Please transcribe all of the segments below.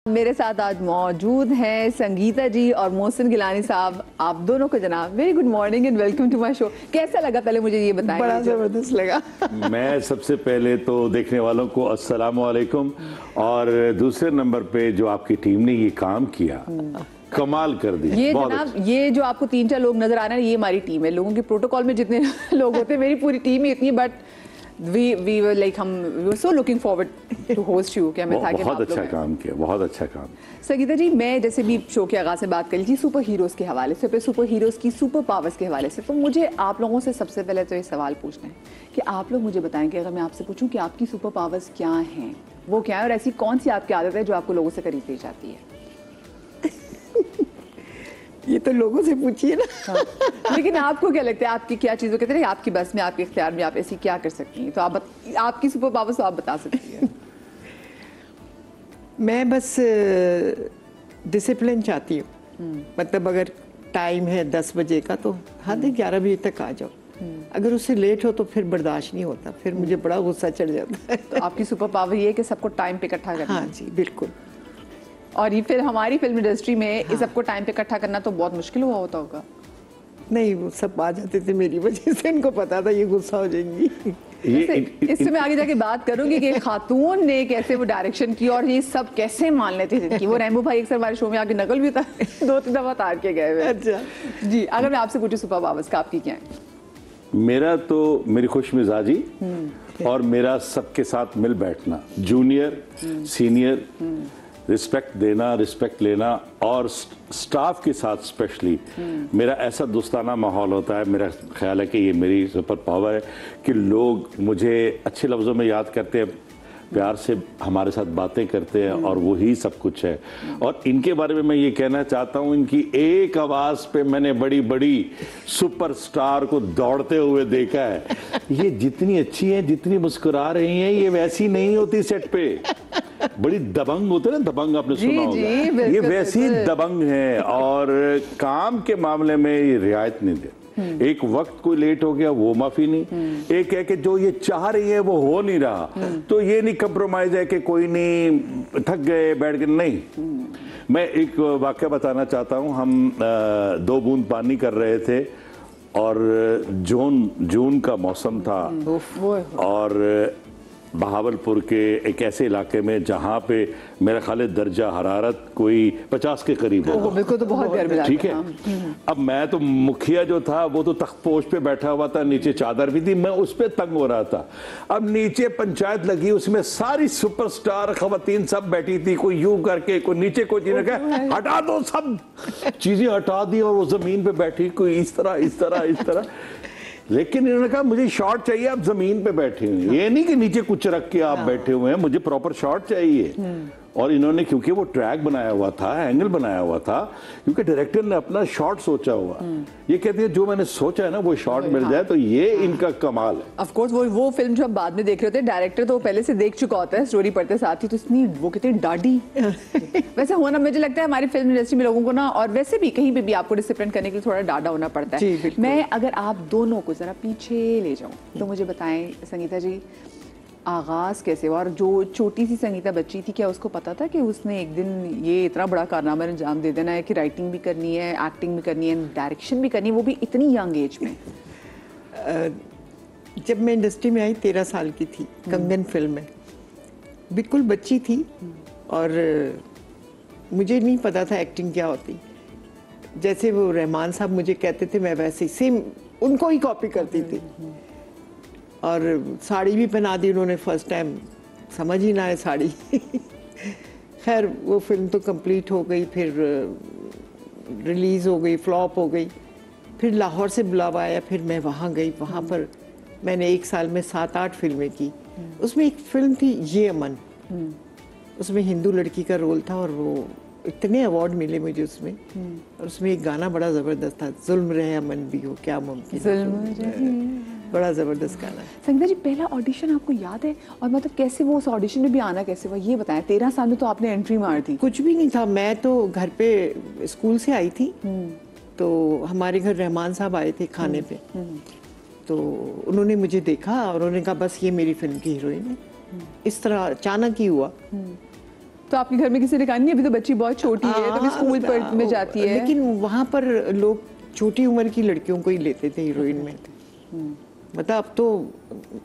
मेरे साथ आज मौजूद हैं संगीता जी और मोहसिन गिलानी साहब। आप दोनों को जनाब very good morning and welcome to my show. कैसा लगा पहले मुझे ये बताएं। बड़ा जबरदस्त लगा। मैं सबसे पहले तो देखने वालों को अस्सलाम वालेकुम, और दूसरे नंबर पे जो आपकी टीम ने ये काम किया कमाल कर दी। ये जनाब ये जो आपको 3-4 लोग नजर आ रहे हैं ये हमारी टीम है। लोगों के प्रोटोकॉल में जितने लोग होते हैं मेरी पूरी टीम ही इतनी, but we were like we were so looking forward to host you कि हमें था कि बहुत अच्छा काम किया, बहुत अच्छा काम। संगीता जी, मैं जैसे भी शो के आगाज से बात करी थी सुपर हीरोज के हवाले से, फिर सुपर हीरोज की सुपर पावर्स के हवाले से, तो मुझे आप लोगों से सबसे पहले तो ये सवाल पूछना है कि आप लोग मुझे बताएं कि अगर मैं आपसे पूछूं कि आपकी सुपर पावर्स क्या हैं, वो क्या है, और ऐसी कौन सी आपकी आदत है जो आपको लोगों से करीब ले जाती है? ये तो लोगों से पूछिए ना। हाँ। लेकिन आपको क्या लगता है, आपकी क्या चीज़ों कहते हैं आपकी बस में, आपके इख्तियार में, आप ऐसी क्या कर सकती हैं? तो आप आपकी सुपर पावर्स तो आप बता सकती हैं। मैं बस डिसिप्लिन चाहती हूँ। मतलब अगर टाइम है 10 बजे का तो हाँ 11 बजे तक आ जाओ। अगर उससे लेट हो तो फिर बर्दाश्त नहीं होता, फिर मुझे बड़ा गुस्सा चढ़ जाता है। तो आपकी सुपर पावर ये है कि सबको टाइम पे इकट्ठा करना। हाँ जी बिल्कुल। और ये फिर हमारी फिल्म इंडस्ट्री में इस सबको टाइम पे इकट्ठा करना तो बहुत मुश्किल हुआ होता होगा। नहीं, वो सब आ जाते थे मेरी वजह से, इनको पता था ये गुस्सा हो जाएंगी। इससे मैं आगे जाके बात करूंगी कि खातून ने कैसे वो डायरेक्शन की और ये सब कैसे मान लेते थे कि वो रैम्बो भाई अक्सर हमारे शो में आके नकल भी था 2-3 दफा तार के गए हुए। अच्छा जी, अगर मैं आपसे पूछूं सुपर पावर्स का आपकी क्या है? मेरा तो मेरी खुश मिजाजी और मेरा सबके साथ मिल बैठना, जूनियर सीनियर रिस्पेक्ट देना, रिस्पेक्ट लेना, और स्टाफ के साथ स्पेशली मेरा ऐसा दोस्ताना माहौल होता है। मेरा ख्याल है कि ये मेरी सुपर पावर है कि लोग मुझे अच्छे लफ्ज़ों में याद करते हैं, प्यार से हमारे साथ बातें करते हैं, और वही सब कुछ है। और इनके बारे में मैं ये कहना चाहता हूँ, इनकी एक आवाज़ पे मैंने बड़ी बड़ी सुपरस्टार को दौड़ते हुए देखा है। ये जितनी अच्छी हैं, जितनी मुस्कुरा रही हैं, ये वैसी नहीं होती सेट पे। बड़ी दबंग होते ना, दबंग आपने सुना होगा, ये वैसी दबंग है, और काम के मामले में ये रियायत नहीं दे। एक वक्त कोई लेट हो गया वो माफी नहीं, एक है कि जो ये चाह रही है वो हो नहीं रहा, तो ये नहीं कंप्रोमाइज है कि कोई नहीं थक गए बैठ गए, नहीं। मैं एक वाकया बताना चाहता हूँ। हम 2 बूंद पानी कर रहे थे और जून का मौसम था, और बहावलपुर के एक ऐसे इलाके में जहाँ पे मेरा ख्याल है दर्जा हरारत कोई 50 के करीब होगा। बिल्कुल, तो बहुत गर्म इलाका। ठीक है। अब मैं तो मुखिया जो था वो तो तख्तपोश पे बैठा हुआ था, नीचे चादर भी थी, मैं उस पे तंग हो रहा था। अब नीचे पंचायत लगी, उसमें सारी सुपरस्टार खवातीन सब बैठी थी, कोई यूं करके, कोई नीचे, कोई जिन्हें कहा हटा दो, सब चीजें हटा दी, और वो जमीन पे बैठी, कोई इस तरह इस तरह इस तरह। लेकिन इन्होंने कहा मुझे शॉट चाहिए, आप जमीन पे बैठे हुए, ये नहीं कि नीचे कुछ रख के आप बैठे हुए हैं, मुझे प्रॉपर शॉट चाहिए। और इन्होंने, क्योंकि वो ट्रैक बनाया हुआ था, एंगल बनाया हुआ था, क्योंकि डायरेक्टर ने अपना शॉट सोचा हुआ, ये कहते हैं जो मैंने सोचा है ना वो शॉट मिल जाए, तो ये इनका कमाल है। ऑफ कोर्स वो फिल्म जो हम बाद में देख रहे होते हैं, डायरेक्टर तो पहले से देख चुका होता है स्टोरी पढ़ते साथ ही, तो इतनी वो कितनी डाडी वैसे होना, मुझे लगता है हमारी फिल्म इंडस्ट्री में लोगों को ना, और वैसे भी कहीं पे भी आपको डिसिप्लिन करने के लिए थोड़ा डाडा होना पड़ता है। मैं अगर आप दोनों को जरा पीछे ले जाऊं तो मुझे बताएं संगीता जी, आगाज कैसे हुआ? और जो छोटी सी संगीता बच्ची थी, क्या उसको पता था कि उसने एक दिन ये इतना बड़ा कारनामा अंजाम दे देना है कि राइटिंग भी करनी है, एक्टिंग भी करनी है, डायरेक्शन भी करनी है, वो भी इतनी यंग एज में? जब मैं इंडस्ट्री में आई 13 साल की थी, कंगन फिल्म में, बिल्कुल बच्ची थी, और मुझे नहीं पता था एक्टिंग क्या होती। जैसे वो रहमान साहब मुझे कहते थे, मैं वैसे ही सेम उनको ही कॉपी करती थी। और साड़ी भी पहना दी उन्होंने फर्स्ट टाइम, समझ ही ना आए साड़ी। खैर वो फिल्म तो कंप्लीट हो गई, फिर रिलीज़ हो गई, फ्लॉप हो गई। फिर लाहौर से बुलावा आया, फिर मैं वहाँ गई। वहाँ पर मैंने 1 साल में 7-8 फिल्में की। उसमें एक फिल्म थी ये अमन, उसमें हिंदू लड़की का रोल था, और वो इतने अवार्ड मिले मुझे उसमें। और उसमें एक गाना बड़ा ज़बरदस्त था, जुल्म रहे अमन भी हो क्या मुमकिन, बड़ा ज़बरदस्त गाना है। संगीता जी, पहला ऑडिशन आपको याद है? और मतलब कैसे वो उस ऑडिशन में भी आना कैसे हुआ, ये बताएं। 13 साल में तो आपने एंट्री मार दी। कुछ भी नहीं था, मैं तो घर पे स्कूल से आई थी, तो हमारे घर रहमान साहब आए थे खाने पे, तो उन्होंने मुझे देखा और उन्होंने कहा बस ये मेरी फिल्म की हीरोइन है। इस तरह अचानक ही हुआ। तो आपके घर में किसी ने कहा नहीं अभी तो बच्ची बहुत छोटी है, तो स्कूल पर में जाती है? लेकिन वहाँ पर लोग छोटी उम्र की लड़कियों को ही लेते थे हीरोइन में। मतलब अब तो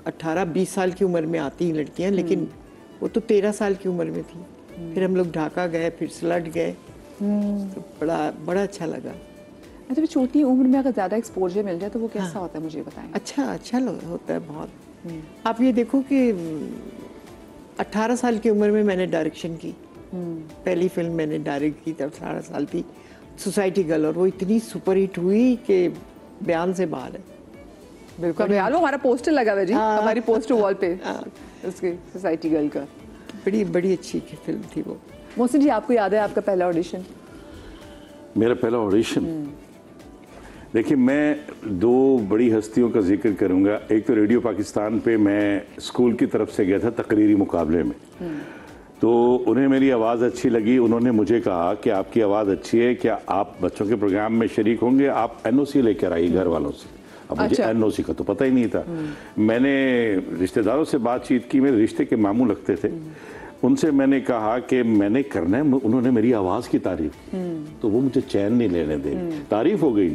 18-20 साल की उम्र में आती हैं लड़कियाँ, लेकिन वो तो 13 साल की उम्र में थी। फिर हम लोग ढाका गए, फिर सलट गए, तो बड़ा अच्छा लगा। अच्छा, तो छोटी उम्र में अगर ज़्यादा एक्सपोजर मिल जाए तो वो कैसा होता है, मुझे बताएं। अच्छा होता है बहुत। आप ये देखो कि 18 साल की उम्र में मैंने डायरेक्शन की, पहली फिल्म मैंने डायरेक्ट की तब 18 साल थी, सोसाइटी गर्ल, और वो इतनी सुपर हिट हुई कि बयान से बाहर है। बिल्कुल बयान, हमारा पोस्टर लगा हुआ जी, हमारी पोस्टर वॉल पे उसके सोसाइटी गर्ल का। बड़ी अच्छी फिल्म थी वो। मोहसिन जी, आपको याद है आपका पहला ऑडिशन? मेरा पहला ऑडिशन, देखिए मैं दो बड़ी हस्तियों का जिक्र करूंगा। एक तो रेडियो पाकिस्तान पे मैं स्कूल की तरफ से गया था तकरीरी मुकाबले में, तो उन्हें मेरी आवाज़ अच्छी लगी। उन्होंने मुझे कहा कि आपकी आवाज़ अच्छी है, क्या आप बच्चों के प्रोग्राम में शरीक होंगे? आप एनओसी लेकर आइए घर वालों से। अब मुझे एनओसी का तो पता ही नहीं था। मैंने रिश्तेदारों से बातचीत की, मेरे रिश्ते के मामू लगते थे, उनसे मैंने कहा कि मैंने करना है। उन्होंने मेरी आवाज़ की तारीफ की, तो वो मुझे चैन नहीं लेने दे, तारीफ हो गई।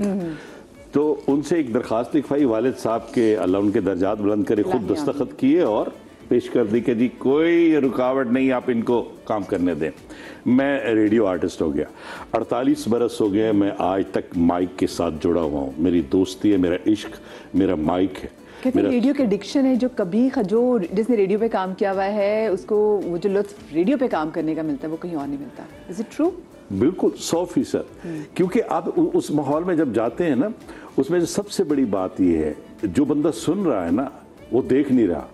तो उनसे एक दरख्वास्त लिखवाई वालिद साहब के, अल्लाह उनके दर्जात बुलंद करे, खुद दस्तखत किए और पेश कर दी कि जी कोई रुकावट नहीं, आप इनको काम करने दें। मैं रेडियो आर्टिस्ट हो गया। 48 बरस हो गए मैं आज तक माइक के साथ जुड़ा हुआ हूँ। मेरी दोस्ती है, मेरा इश्क मेरा माइक है। कहते हैं रेडियो के एडिक्शन है, जो कभी जो जिसने रेडियो पे काम किया हुआ है उसको वो जो लुत्फ रेडियो पे काम करने का मिलता है वो कहीं और नहीं मिलता। Is it true? बिल्कुल 100%। क्योंकि आप उस माहौल में जब जाते हैं ना, उसमें सबसे बड़ी बात ये है, जो बंदा सुन रहा है ना वो देख नहीं रहा।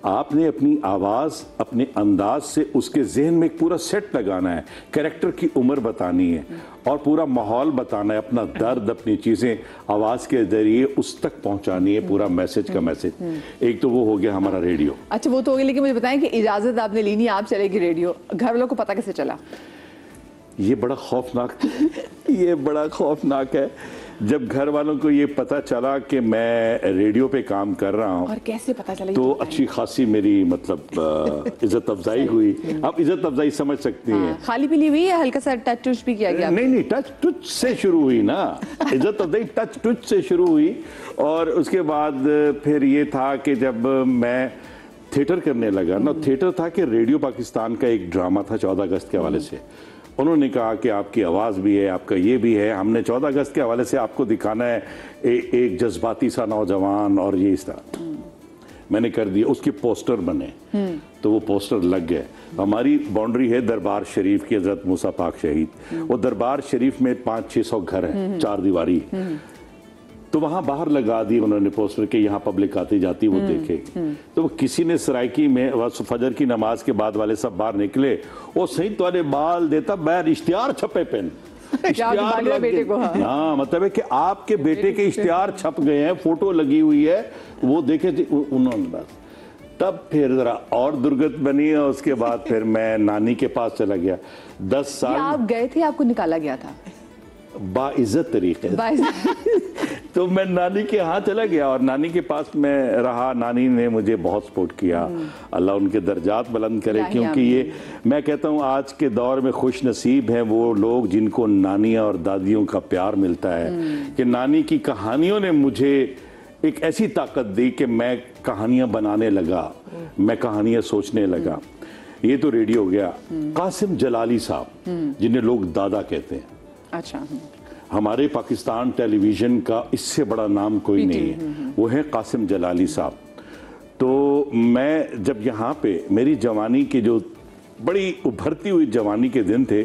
आपने अपनी आवाज़, अपने अंदाज से उसके जहन में एक पूरा सेट लगाना है, कैरेक्टर की उम्र बतानी है और पूरा माहौल बताना है, अपना दर्द, अपनी चीज़ें आवाज़ के जरिए उस तक पहुंचानी है, पूरा मैसेज का मैसेज। एक तो वो हो गया हमारा रेडियो। अच्छा, वो तो हो गया, लेकिन मुझे बताएं कि इजाज़त आपने ली नहीं, आप चलेगी रेडियो, घर वालों को पता कैसे चला? ये बड़ा खौफनाक ये बड़ा खौफनाक है जब घर वालों को ये पता चला कि मैं रेडियो पे काम कर रहा हूँ। और कैसे पता चला? तो अच्छी खासी मेरी मतलब इज्जत अफजाई हुई। आप इज्जत अफजाई समझ सकती हैं। खाली पीली हुई या हल्का सा टच टच भी किया गया? नहीं, टच टच से शुरू हुई ना, इज्जत अफजाई टच टच से शुरू हुई। और उसके बाद फिर ये था कि जब मैं थिएटर करने लगा ना, थिएटर था कि रेडियो पाकिस्तान का एक ड्रामा था 14 अगस्त के हवाले से। उन्होंने कहा कि आपकी आवाज़ भी है, आपका ये भी है, हमने 14 अगस्त के हवाले से आपको दिखाना है एक जज्बाती सा नौजवान, और ये इस तरह मैंने कर दिया। उसके पोस्टर बने, तो वो पोस्टर लग गए। हमारी बाउंड्री है दरबार शरीफ की, हजरत मूसा पाक शहीद। वो दरबार शरीफ में 500-600 घर हैं, 4 दीवारी। तो वहां बाहर लगा दी उन्होंने पोस्टर के, यहाँ पब्लिक आती जाती वो देखेगी। तो वो किसी ने सराइकी में फजर की नमाज के बाद वाले सब बाहर निकले, वो सही तुम्हारे बाल देता बैर इश्तिहार छपे पेन इश्तिहार बेटे को। हाँ, मतलब है कि आपके बेटे के इश्तिहार छप गए हैं, फोटो लगी हुई है, वो देखे उन्होंने। बस तब फिर जरा और दुर्गत बनी, और उसके बाद फिर मैं नानी के पास चला गया। 10 साल आप गए थे, आपको निकाला गया था बाइज्जत तरीके से। तो मैं नानी के यहाँ चला गया और नानी के पास मैं रहा। नानी ने मुझे बहुत सपोर्ट किया, अल्लाह उनके दर्जात बुलंद करे। क्योंकि ये मैं कहता हूँ आज के दौर में खुश नसीब हैं वो लोग जिनको नानियाँ और दादियों का प्यार मिलता है। कि नानी की कहानियों ने मुझे एक ऐसी ताकत दी कि मैं कहानियाँ बनाने लगा, मैं कहानियाँ सोचने लगा। ये तो रेडियो हो गया। कासिम जलाली साहब, जिन्हें लोग दादा कहते हैं, अच्छा, हमारे पाकिस्तान टेलीविज़न का इससे बड़ा नाम कोई नहीं है, वो है कासिम जलाली साहब। तो मैं जब यहाँ पे मेरी जवानी के जो बड़ी उभरती हुई जवानी के दिन थे,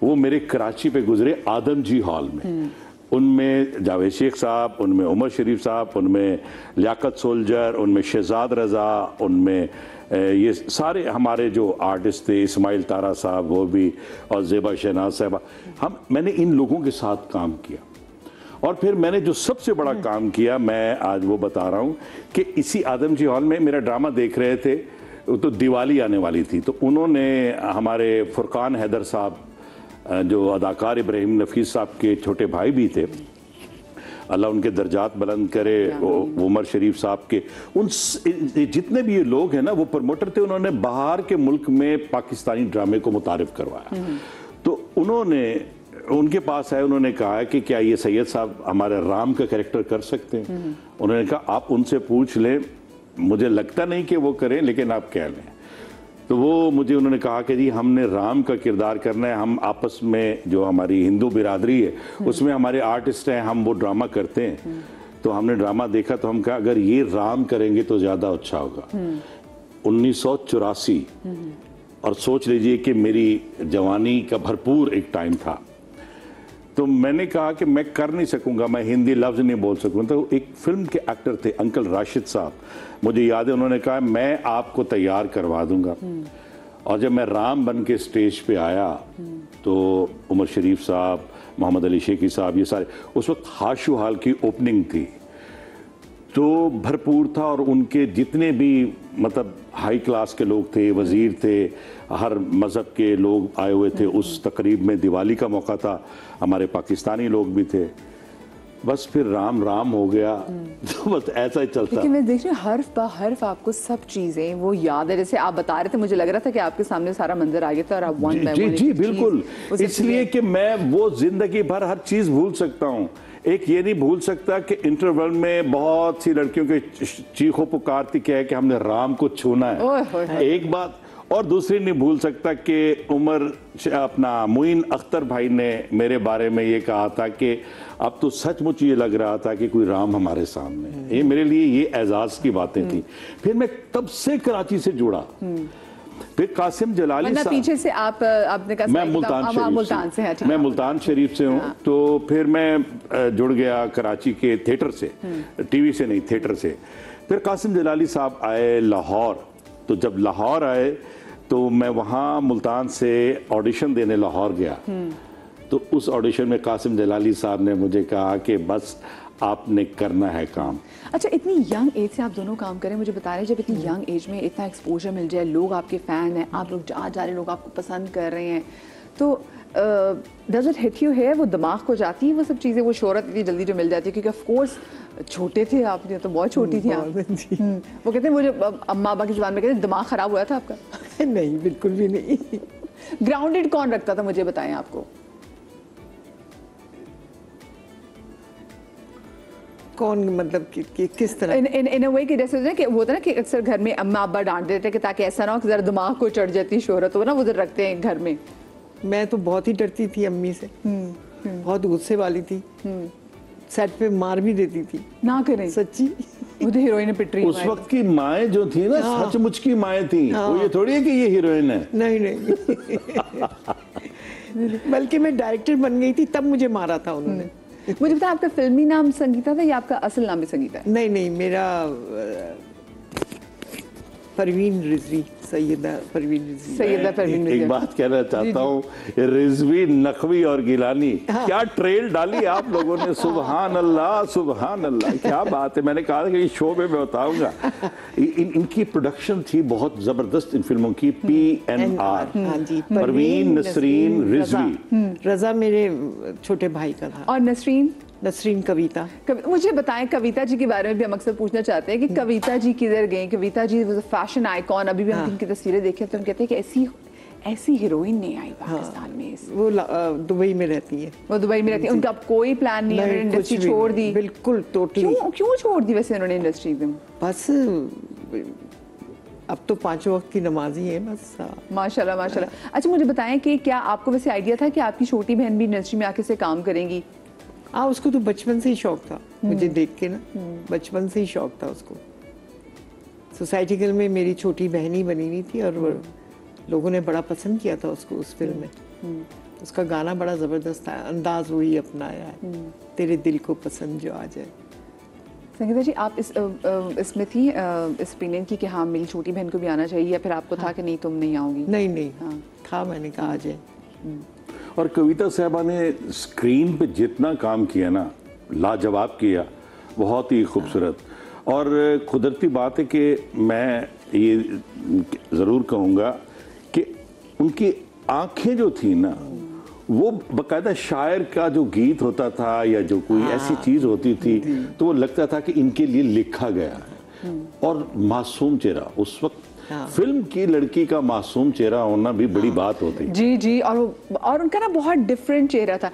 वो मेरे कराची पे गुजरे आदमजी हॉल में। उनमें जावेद शेख साहब, उनमें उमर शरीफ साहब, उनमें लियाकत सोल्जर, उनमें शहजाद रज़ा, उनमें ये सारे हमारे जो आर्टिस्ट थे, इस्माइल तारा साहब वो भी, और ज़ेबा शहनाज साहबा, मैंने इन लोगों के साथ काम किया। और फिर मैंने जो सबसे बड़ा काम किया, मैं आज वो बता रहा हूँ कि इसी आदमजी हॉल में मेरा ड्रामा देख रहे थे, तो दिवाली आने वाली थी, तो उन्होंने हमारे फुरकान हैदर साहब जो अदाकार इब्राहिम नफीस साहब के छोटे भाई भी थे, अल्लाह उनके दर्जात बुलंद करे। उमर शरीफ साहब के उन जितने भी ये लोग हैं ना, वो प्रमोटर थे, उन्होंने बाहर के मुल्क में पाकिस्तानी ड्रामे को मुतारिफ करवाया। तो उन्होंने उनके पास आए, उन्होंने कहा कि क्या ये सैयद साहब हमारे राम का कैरेक्टर कर सकते हैं? उन्होंने कहा आप उनसे पूछ लें, मुझे लगता नहीं कि वो करें, लेकिन आप कह लें। तो वो मुझे उन्होंने कहा कि जी हमने राम का किरदार करना है, हम आपस में जो हमारी हिंदू बिरादरी है उसमें हमारे आर्टिस्ट हैं, हम वो ड्रामा करते हैं। तो हमने ड्रामा देखा तो हम कहा अगर ये राम करेंगे तो ज़्यादा अच्छा होगा। 1984 और सोच लीजिए कि मेरी जवानी का भरपूर एक टाइम था। तो मैंने कहा कि मैं कर नहीं सकूंगा, मैं हिंदी लफ्ज़ नहीं बोल सकूंगा। तो एक फिल्म के एक्टर थे अंकल राशिद साहब, मुझे याद है उन्होंने कहा मैं आपको तैयार करवा दूंगा। और जब मैं राम बन के स्टेज पे आया तो उमर शरीफ साहब, मोहम्मद अली शेखी साहब, ये सारे, उस वक्त हाशु हाल की ओपनिंग थी, तो भरपूर था। और उनके जितने भी मतलब हाई क्लास के लोग थे, वजीर थे, हर मज़हब के लोग आए हुए थे उस तकरीब में। दिवाली का मौका था, हमारे पाकिस्तानी लोग भी थे। बस फिर राम राम हो गया। तो बस ऐसा ही चलता। लेकिन मैं देख रही हूँ हर्फ बा हर्फ आपको सब चीजें वो याद है। जैसे आप बता रहे थे, मुझे लग रहा था कि आपके सामने सारा मंजर आ गया था और आप वन बाय वन। जी बिल्कुल, इसलिए कि मैं वो जिंदगी भर हर चीज भूल सकता हूँ। एक ये नहीं भूल सकता कि इंटरवल में बहुत सी लड़कियों के चीखों पुकारती क्या है कि हमने राम को छूना है, एक बात। और दूसरी नहीं भूल सकता कि अपना मुइन अख्तर भाई ने मेरे बारे में ये कहा था कि अब तो सचमुच ये लग रहा था कि कोई राम हमारे सामने है। ये मेरे लिए ये एजाज की बातें थी। फिर मैं तब से कराची से जुड़ा। फिर कासिम जलाली साहब, पीछे से आपने कहा मैं मुल्तान से, मैं मुल्तान शरीफ से हूँ। तो फिर मैं जुड़ गया कराची के थिएटर से, टीवी से नहीं, थिएटर से। फिर कासिम जलाली साहब आए लाहौर। तो जब लाहौर आए तो मैं वहाँ मुल्तान से ऑडिशन देने लाहौर गया। तो उस ऑडिशन में कासिम जलाली साहब ने मुझे कहा कि बस आपने करना है काम। अच्छा, इतनी यंग एज से आप दोनों काम करें, मुझे बता रहे हैं जब इतनी यंग एज में इतना एक्सपोजर मिल जाए, लोग आपके फ़ैन हैं, आप लोग जा रहे लोग आपको पसंद कर रहे हैं, तो डज इट हिट यू है, वो दिमाग को जाती है वो सब चीज़ें, वो शोहरत इतनी जल्दी जो मिल जाती है? क्योंकि ऑफ कोर्स छोटे थे आप, तो बहुत छोटी थी आप। वो कहते हैं, मुझे अम्मा अब्बा की जुबान में कहते हैं दिमाग ख़राब हुआ था आपका? नहीं, बिल्कुल भी नहीं। ग्राउंडेड कौन रखता था, मुझे बताएं आपको? कौन मतलब कि किस तरह? इन अ वे कि जैसे ना कि वो होता है ना कि अक्सर घर में अम्मा अब्बा डांट देते हैं कि ताकि ऐसा ना हो कि जरा दिमाग को चढ़ जाती शोहरत हो ना, वो उधर रखते हैं घर में। मैं तो बहुत ही डरती थी अम्मी से, बहुत गुस्से वाली थी, सेट पे मार भी देती थी। ना करें, सच्ची। वो तो हीरोइन पिट रही है। उस वक्त की माएँ जो थी ना, सचमुच की माएँ थी। वो ये थोड़ी है कि ये हीरोइन है। नहीं बल्कि मैं डायरेक्टर बन गई थी तब मुझे मारा था उन्होंने। मुझे पता, आपका फिल्मी नाम संगीता था या आपका असल नाम भी संगीता है? नहीं, मेरा परवीन रिजवी, सैयदा परवीन रिजवी। एक बात कहना चाहता हूँ, रिजवी, नकवी और गिलानी, क्या ट्रेल डाली आप लोगों ने। सुबहान अल्लाह, सुबहान अल्लाह, क्या बात है। मैंने कहा था कि इस शो में मैं बताऊंगा। इनकी प्रोडक्शन थी बहुत जबरदस्त इन फिल्मों की, PNR, परवीन नसरीन रिजवी। रजा मेरे छोटे भाई का था। और नसरीन कविता। मुझे बताएं, कविता जी के बारे में भी हम अक्सर पूछना चाहते हैं कि कविता जी किधर गई? Kavita ji was a fashion icon. अभी भी हम इनकी तस्वीरें देखें तो हम कहते हैं कि ऐसी हीरोइन नहीं आई पाकिस्तान में। वो दुबई में रहती है। वो दुबई में रहती है। उनका कोई प्लान नहीं है, इंडस्ट्री छोड़ दी? बिल्कुल, टोटली। क्यों छोड़ दी वैसे उन्होंने इंडस्ट्री में? बस अब तो 5 वक्त की नमाजी है बस। माशाल्लाह माशाल्लाह। अच्छा, मुझे बताएं कि क्या आपको वैसे आइडिया था कि आपकी छोटी बहन भी इंडस्ट्री में आके से काम करेंगी? उसको तो बचपन से ही शौक था, मुझे देख के ना, बचपन से ही शौक था उसको। सोसाइटी गर्ल में मेरी छोटी बहन ही बनी हुई थी और लोगों ने बड़ा पसंद किया था उसको उस फिल्म में। उसका गाना बड़ा ज़बरदस्त था, अंदाज वही अपनाया है, तेरे दिल को पसंद जो आ जाए। संगीता जी, आप इसमें थी इस ओपिनियन की कि हाँ मेरी छोटी बहन को भी आना चाहिए, या फिर आपको था कि नहीं तुम नहीं आओगी? नहीं, था, मैंने कहा आ जाए। और कविता साहबा ने स्क्रीन पे जितना काम किया ना, लाजवाब किया, बहुत ही खूबसूरत। और कुदरती बात है कि मैं ये ज़रूर कहूँगा कि उनकी आंखें जो थी ना, वो बकायदा शायर का जो गीत होता था या जो कोई ऐसी चीज होती थी तो वो लगता था कि इनके लिए लिखा गया है। और मासूम चेहरा उस वक्त फिल्म की लड़की का मासूम चेहरा होना भी बड़ी बात होती। जी जी, और उनका ना बहुत डिफरेंट चेहरा था।